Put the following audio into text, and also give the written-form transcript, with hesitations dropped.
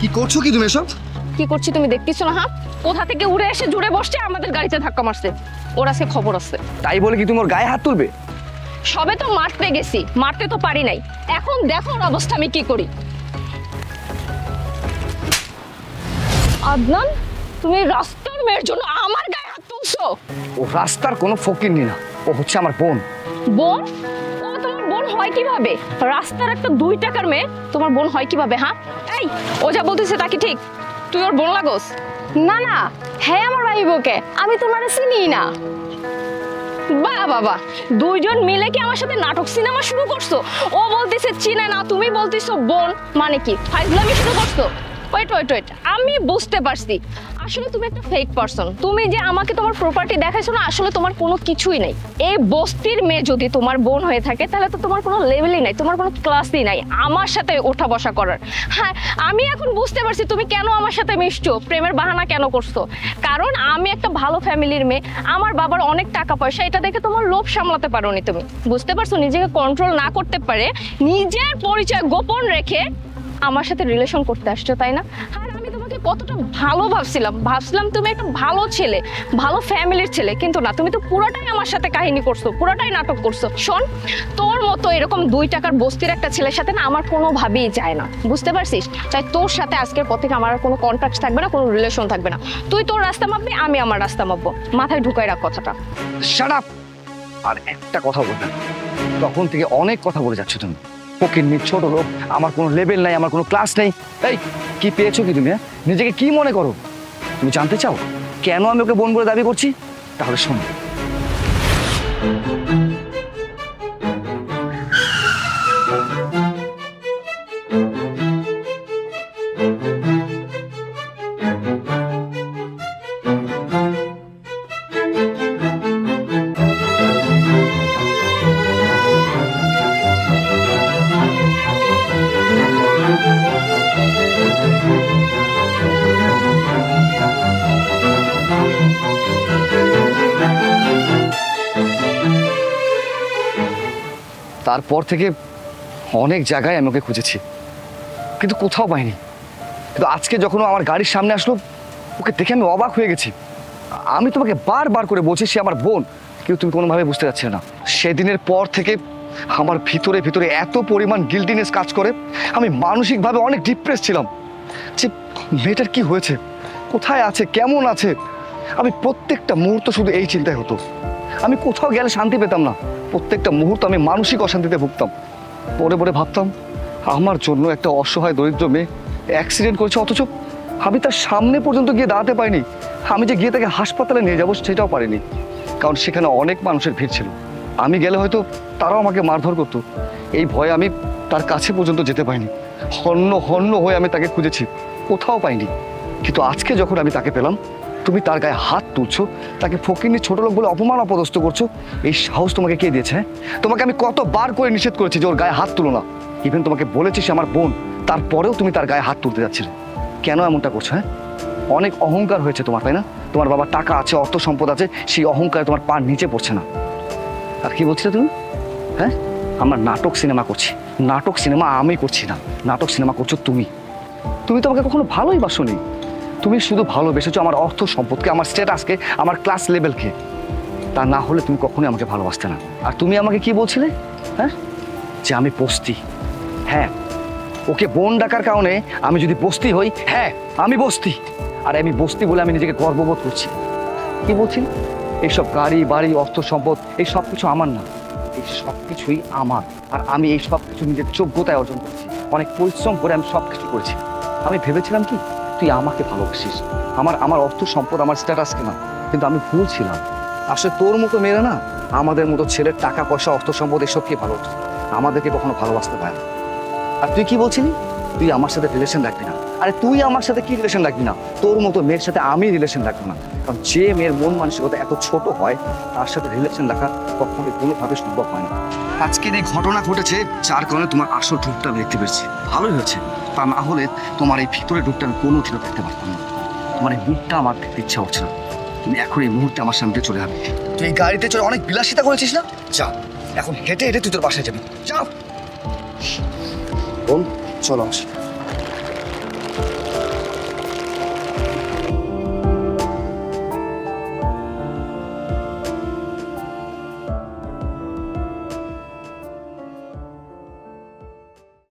কি করছো কি তুমি এসব? কি করছি তুমি দেখতেছো না? হ্যাঁ, কোথা থেকে উড়ে এসে জুড়ে বসছে, আমাদের গাড়িতে ধাক্কা মারছে। ওর আছে খবর আছে। তাই বলে কি তুমি ওর গায়ে হাত তুলবে? সবে তো মারতে গেছি, মারতে তো পারি নাই। এখন দেখো ওর অবস্থা আমি কি করি। আদনান, তুমি রাস্তার মেয়ের জন্য আমার গায়ে হাত তুলছো? ও রাস্তার কোনো ফকিন্নি না, ও হচ্ছে আমার বোন। বোন? ও তোমার বোন হয় কিভাবে? রাস্তার একটা 2 টাকার মেয়ে তোমার বোন হয় কিভাবে? হ্যাঁ, এই ও যা বলতেছে তা কি ঠিক? তুই ওর বোন লাগোস? না না, হ্যাঁ আমার ভাইবোকে আমি তোমারে চিনি না। বাহ বাবা, দুইজন মিলে কি আমার সাথে নাটক সিনেমা শুরু করছো? ও বলতেছে চিনে না, তুমি বলতেছো বোন, মানে কি ফাইজলামি শুরু করছো? ওয়েট, আমি বুঝতে পারছি। আসলে তুমি একটা ফেক পারসন। তুমি যে আমাকে তোমার প্রপার্টি দেখাইছো না, আসলে তোমার কোনো কিছুই নেই। এই বস্তির মেয়ে যদি তোমার বোন হয়ে থাকে তাহলে তো তোমার কোনো লেভেলই নাই, তোমার কোনো ক্লাসই নাই আমার সাথে ওঠা বসা করার। হ্যাঁ, আমি এখন বুঝতে পারছি তুমি কেন আমার সাথে মিশছো, প্রেমের বাহানা কেন করছো। কারণ আমি একটা ভালো ফ্যামিলির মেয়ে, আমার বাবার অনেক টাকা পয়সা, এটা দেখে তোমার লোভ সামলাতে পারোনি তুমি। বুঝতে পারছো, নিজেকে কন্ট্রোল না করতে পারে নিজের পরিচয় গোপন রেখে আমার সাথে রিলেশন করতে আসছো, তাই না? আর আমি তোমাকে কতটা ভালো ভাবছিলাম তুমি একটা ভালো ছেলে, ভালো ফ্যামিলির ছেলে, কিন্তু না, তুমি তো পুরোটাই আমার সাথে কাহিনী করছো, পুরোটাই নাটক করছো। শোন, তোর মতো এরকম 2 টাকার বস্তির একটা ছেলের সাথে না আমার কোনোভাবেই যায় না, বুঝতে পারছিস? তাই তোর সাথে আজকের পর থেকে আমার আর কোনো কন্ট্যাক্ট থাকবে না, কোনো রিলেশন থাকবে না। তুই তোর রাস্তা মাপবি, আমি আমার রাস্তা মাপবো। মাথায় ঢুকাই রাখ কথাটা। Shut up! আর একটা কথা বলবেন, তখন থেকে অনেক কথা বলে যাচ্ছ তুমি। ফকিন্নি, ছোট লোক, আমার কোনো লেভেল নাই, আমার কোনো ক্লাস নেই। এই কি পেয়েছো কি তুমি? নিজেকে কি মনে করো? তুমি জানতে চাও কেন আমি ওকে বোন বলে দাবি করছি? তাহলে শোনো। তারপর থেকে অনেক জায়গায় আমি ওকে খুঁজেছি, কিন্তু কোথাও পাইনি। কিন্তু আজকে যখন ও আমার গাড়ির সামনে আসলো, ওকে দেখে আমি অবাক হয়ে গেছি। আমি তোমাকে বারবার করে বলছি সে আমার বোন, কিন্তু তুমি কোনোভাবে বুঝতে পারছিলে না। সেদিনের পর থেকে আমার ভিতরে ভিতরে এত পরিমাণ গিল্টিনেস কাজ করে, আমি মানসিকভাবে অনেক ডিপ্রেস ছিলাম যে মেয়েটার কি হয়েছে, কোথায় আছে, কেমন আছে। আমি প্রত্যেকটা মুহূর্ত শুধু এই চিন্তায় হতো। আমি কোথাও গেলে শান্তি পেতাম না, প্রত্যেকটা মুহূর্ত আমি মানসিক অশান্তিতে ভুগতাম। পরে পরে ভাবতাম আমার জন্য একটা অসহায় দরিদ্র মেয়ে অ্যাক্সিডেন্ট করেছে, অথচ আমি তার সামনে পর্যন্ত গিয়ে দাঁড়াতে পারিনি। আমি যে গিয়ে তাকে হাসপাতালে নিয়ে যাবো সেটাও পারিনি, কারণ সেখানে অনেক মানুষের ভিড় ছিল। আমি গেলে হয়তো তারাও আমাকে মারধর করতো। এই ভয়ে আমি তার কাছে পর্যন্ত যেতে পারিনি। হন্য হন্য হয়ে আমি তাকে খুঁজেছি, কোথাও পাইনি। কিন্তু আজকে যখন আমি তাকে পেলাম, তুমি তার গায়ে হাত তুলছো, তাকে ফকিন্নি, ছোট লোক বলে অপমান অপদস্থ করছো। এই সাহস তোমাকে কে দিয়েছে? তোমাকে আমি কতবার করে নিষেধ করেছি যে ওর গায়ে হাত তুলো না। ইভেন তোমাকে বলেছি সে আমার বোন, তারপরেও তুমি তার গায়ে হাত তুলতে যাচ্ছিলে। কেন এমনটা করছো? হ্যাঁ, অনেক অহংকার হয়েছে তোমার, তাই না? তোমার বাবার টাকা আছে, অর্থ সম্পদ আছে, সেই অহংকারে তোমার পা নিচে পড়ছে না। আর কি বলছিলে তুমি? হ্যাঁ, আমরা নাটক সিনেমা করছি। নাটক সিনেমা আমি করছি না, নাটক সিনেমা করছো তুমি। তুমি তো আমাকে কখনো ভালোই বাসোনি। তুমি শুধু ভালোবেসেছো আমার অর্থ সম্পদকে, আমার স্ট্যাটাসকে, আমার ক্লাস লেভেলকে। তা না হলে তুমি কখনোই আমাকে ভালোবাসতে না। আর তুমি আমাকে কি বলছিলে? হ্যাঁ, যে আমি বস্তি। হ্যাঁ, ওকে বোন ডাকার কারণে আমি যদি বস্তি হই, হ্যাঁ আমি বস্তি। আর আমি বস্তি বলে আমি নিজেকে গর্ববোধ করছি। কি বলছি? এইসব গাড়ি বাড়ি অর্থ সম্পদ এই সব কিছু আমার না, এই সব কিছুই আমার। আর আমি এই সব কিছু নিজের যোগ্যতায় অর্জন করছি, অনেক পরিশ্রম করে আমি সব কিছু করেছি। আমি ভেবেছিলাম কি তুই আমাকে ভালোবাসিস, আমার অর্থ সম্পদ, আমার স্ট্যাটাসকে না। কিন্তু আমি ভুল ছিলাম। আসলে তোর মতো মেয়েরা না, আমাদের মতো ছেলের টাকা পয়সা অর্থ সম্পদ এসবকে ভালোবাসে, আমাদেরকে কখনো ভালোবাসতে পারে না। আর তুই কি বলছিলি? তুই আমার সাথে রিলেশন রাখবি না। আরে তুই আমার সাথে কি রিলেশন রাখবি না? তোর মতো মেয়ের সাথে আমি রিলেশন রাখবো না। কারণ যে মেয়ের মন মানসিকতা এত ছোট হয়, তার সাথে রিলেশন রাখা কখনোই কোনোভাবে সম্ভব হয় না। আজকের এই ঘটনা ঘটেছে যার কারণে তোমার আসল রূপটা আমি দেখতে পেরেছি। ভালোই হয়েছে, তা না হলে তোমার এই ভিতরে রূপটা আমি কোনো দিনও দেখতে পারতাম না। তোমার এই মুখটা আমার দেখতে ইচ্ছা হচ্ছে না। তুমি এখন এই মুহূর্তে আমার সামনে চলে যাবে। তুই এই গাড়িতে চলে অনেক বিলাসিতা করেছিস না? যা, এখন হেঁটে হেঁটে তুই তোর বাসায় যাবি। যাও বোন, চলো আসি।